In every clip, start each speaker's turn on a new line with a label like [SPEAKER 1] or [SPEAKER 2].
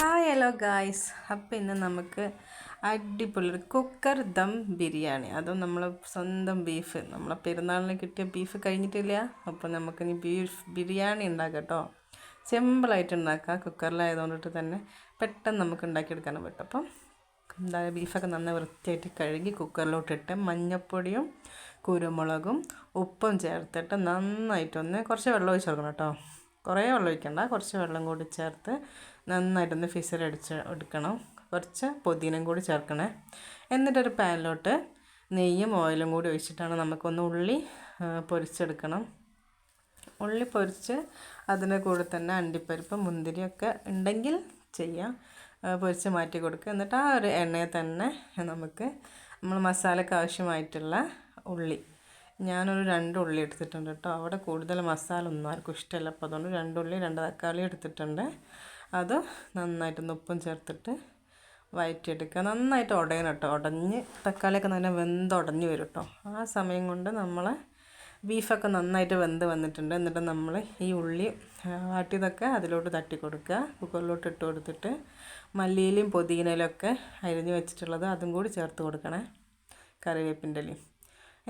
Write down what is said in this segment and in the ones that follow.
[SPEAKER 1] Hi hello guys. അപ്പോൾ ഇന്ന് നമുക്ക് അടിപൊളി കുക്കർ ദം ബിരിയാണി, അതും നമ്മൾ സ്വന്തം ബീഫ്, നമ്മളെ പെരുന്നാളിന് കിട്ടിയ ബീഫ് കഴിഞ്ഞിട്ടില്ല. അപ്പോൾ നമുക്കിനി ബീഫ് ബിരിയാണി ഉണ്ടാക്കാം കേട്ടോ. സിമ്പിളായിട്ട് ഉണ്ടാക്കാം, കുക്കറിലായതുകൊണ്ടിട്ട് തന്നെ പെട്ടെന്ന് നമുക്ക് ഉണ്ടാക്കിയെടുക്കാനും പറ്റും. അപ്പം എന്താ ബീഫൊക്കെ നന്നായി വൃത്തിയായിട്ട് കഴുകി കുക്കറിലോട്ടിട്ട് മഞ്ഞൾപ്പൊടിയും കുരുമുളകും ഉപ്പും ചേർത്തിട്ട് നന്നായിട്ടൊന്ന് കുറച്ച് വെള്ളം ഒഴിച്ച് കൊടുക്കണം കേട്ടോ. കുറേ വെള്ളം ഒഴിക്കണ്ട, കുറച്ച് വെള്ളം കൂടി ചേർത്ത് നന്നായിട്ടൊന്ന് ഫിസിലടിച്ച് എടുക്കണം. കുറച്ച് പുതിനയും കൂടി ചേർക്കണേ. എന്നിട്ടൊരു പാനിലോട്ട് നെയ്യും ഓയിലും കൂടി ഒഴിച്ചിട്ടാണ് നമുക്കൊന്ന് ഉള്ളി പൊരിച്ചെടുക്കണം. ഉള്ളി പൊരിച്ച് അതിൻ്റെ കൂടെ തന്നെ അണ്ടിപ്പരിപ്പ് മുന്തിരിയൊക്കെ ഉണ്ടെങ്കിൽ ചെയ്യാം, പൊരിച്ച് മാറ്റി കൊടുക്കുക. എന്നിട്ട് ആ ഒരു എണ്ണയിൽ തന്നെ നമ്മൾ മസാലയ്ക്ക് ആവശ്യമായിട്ടുള്ള ഉള്ളി, ഞാനൊരു 2 ഉള്ളി എടുത്തിട്ടുണ്ട് കേട്ടോ. അവിടെ കൂടുതൽ മസാല ഒന്നും ആർക്കും ഇഷ്ടമല്ല, അപ്പോൾ അതുകൊണ്ട് 2 ഉള്ളി 2 തക്കാളി എടുത്തിട്ടുണ്ട്. അത് നന്നായിട്ടൊന്ന് ഉപ്പും ചേർത്തിട്ട് വഴറ്റിയെടുക്കുക. നന്നായിട്ട് ഉടയണം കേട്ടോ. ഉടഞ്ഞ് തക്കാളിയൊക്കെ നല്ല വെന്തുടഞ്ഞ് വരും കേട്ടോ. ആ സമയം കൊണ്ട് നമ്മൾ ബീഫൊക്കെ നന്നായിട്ട് വെന്ത് വന്നിട്ടുണ്ട്. എന്നിട്ട് നമ്മൾ ഈ ഉള്ളി വാട്ടിയതൊക്കെ അതിലോട്ട് തട്ടി കൊടുക്കുക. കുക്കറിലോട്ട് ഇട്ട് കൊടുത്തിട്ട് മല്ലിയിലയും പുതിനയിലൊക്കെ അരിഞ്ഞ് വെച്ചിട്ടുള്ളത് അതും കൂടി ചേർത്ത് കൊടുക്കണേ, കറിവേപ്പിൻ്റെ ഇലയും.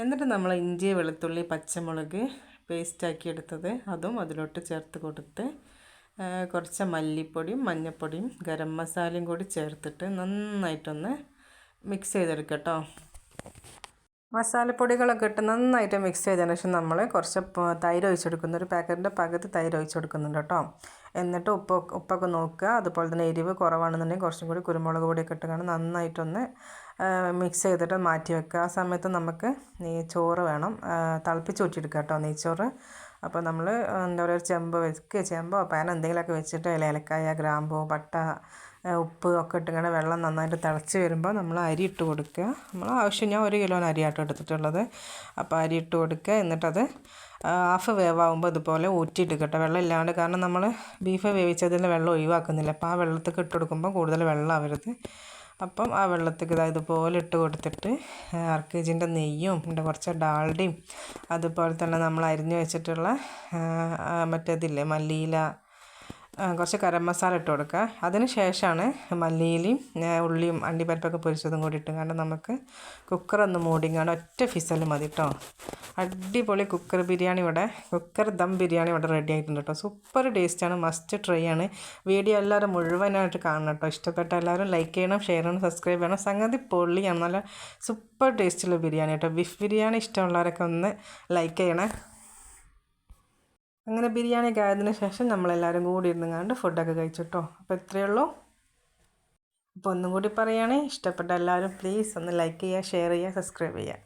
[SPEAKER 1] എന്നിട്ട് നമ്മൾ ഇഞ്ചി വെളുത്തുള്ളി പച്ചമുളക് പേസ്റ്റാക്കി എടുത്തത് അതും അതിലോട്ട് ചേർത്ത് കൊടുത്ത് കുറച്ച് മല്ലിപ്പൊടിയും മഞ്ഞൾപ്പൊടിയും ഗരം മസാലയും കൂടി ചേർത്തിട്ട് നന്നായിട്ടൊന്ന് മിക്സ് ചെയ്തെടുക്കുക കേട്ടോ. മസാലപ്പൊടികളൊക്കെ ഇട്ട് നന്നായിട്ട് മിക്സ് ചെയ്തതിന് ശേഷം നമ്മൾ കുറച്ച് തൈര് ഒഴിച്ചെടുക്കുന്ന ഒരു പാക്കറ്റിൻ്റെ പകുതി തൈര് ഒഴിച്ചെടുക്കുന്നുണ്ട് കേട്ടോ. എന്നിട്ട് ഉപ്പൊക്കെ നോക്കുക. അതുപോലെ തന്നെ എരിവ് കുറവാണെന്നുണ്ടെങ്കിൽ കുറച്ചും കൂടി കുരുമുളക് പൊടിയൊക്കെ ഇട്ട് നന്നായിട്ടൊന്ന് മിക്സ് ചെയ്തിട്ട് മാറ്റി വെക്കുക. ആ സമയത്ത് നമുക്ക് നെയ്ച്ചോറ് വേണം, തിളപ്പിച്ച് ഊറ്റിയെടുക്കുക കേട്ടോ നെയ്ച്ചോറ്. അപ്പോൾ നമ്മൾ എന്താ പറയുക, ചെമ്പോ പാനോ എന്തെങ്കിലുമൊക്കെ വെച്ചിട്ട് ഏലക്കായ ഗ്രാമ്പൂ പട്ട ഉപ്പ് ഒക്കെ ഇട്ടിങ്ങനെ വെള്ളം നന്നായിട്ട് തിളച്ച് വരുമ്പോൾ നമ്മൾ അരി ഇട്ട് കൊടുക്കുക. നമ്മൾ ആവശ്യം, ഞാൻ 1 കിലോ അരിയാട്ടോ എടുത്തിട്ടുള്ളത്. അപ്പോൾ അരി ഇട്ട് കൊടുക്കുക. എന്നിട്ടത് ഹാഫ് വേവാകുമ്പോൾ ഇതുപോലെ ഊറ്റിയെടുക്കട്ടെ, വെള്ളം ഇല്ലാണ്ട്. കാരണം നമ്മൾ ബീഫ് വേവിച്ചതിൽ വെള്ളം ഒഴിവാക്കുന്നില്ല, അപ്പോൾ ആ വെള്ളത്തേക്ക് ഇട്ട് കൊടുക്കുമ്പോൾ കൂടുതൽ വെള്ളം ആവരുത്. അപ്പം ആ വെള്ളത്തേക്ക് ഇതുപോലെ ഇട്ട് കൊടുത്തിട്ട് 1/2 kg നെയ്യും പിന്നെ കുറച്ച് ഡാൽഡയും അതുപോലെ തന്നെ നമ്മൾ അരിഞ്ഞ് വെച്ചിട്ടുള്ള മറ്റേതില്ലേ മല്ലിയില, കുറച്ച് ഗരം മസാല ഇട്ട് കൊടുക്കുക. അതിന് ശേഷമാണ് മല്ലിയിലയും ഉള്ളിയും അണ്ടിപ്പരിപ്പൊക്കെ പൊരിച്ചതും കൂടി ഇട്ടുകൊണ്ട് നമുക്ക് കുക്കറൊന്ന് മൂടിങ്ങാണ്ട് ഒറ്റ ഫിസൽ മതി കേട്ടോ. അടിപൊളി കുക്കർ ദം ബിരിയാണി ഇവിടെ റെഡി ആയിട്ടുണ്ട് കേട്ടോ. സൂപ്പർ ടേസ്റ്റാണ്, മസ്റ്റ് ട്രൈ ആണ്. വീഡിയോ എല്ലാവരും മുഴുവനായിട്ട് കാണണം കേട്ടോ. ഇഷ്ടപ്പെട്ട എല്ലാവരും ലൈക്ക് ചെയ്യണം, ഷെയർ ചെയ്യണം, സബ്സ്ക്രൈബ് ചെയ്യണം. സംഗതി പൊള്ളിയാണ്, നല്ല സൂപ്പർ ടേസ്റ്റുള്ള ബിരിയാണി കേട്ടോ. ബീഫ് ബിരിയാണി ഇഷ്ടമുള്ളവരൊക്കെ ഒന്ന് ലൈക്ക് ചെയ്യണേ. അങ്ങനെ ബിരിയാണിയൊക്കെ ആയതിനു ശേഷം നമ്മളെല്ലാവരും കൂടി ഇരുന്നുകൊണ്ട് ഫുഡൊക്കെ കഴിച്ചു കേട്ടോ. അപ്പോൾ ഇത്രയേ ഉള്ളൂ. അപ്പോൾ ഒന്നും കൂടി പറയുകയാണെങ്കിൽ ഇഷ്ടപ്പെട്ട എല്ലാവരും പ്ലീസ് ഒന്ന് ലൈക്ക് ചെയ്യുക, ഷെയർ ചെയ്യുക, സബ്സ്ക്രൈബ് ചെയ്യുക.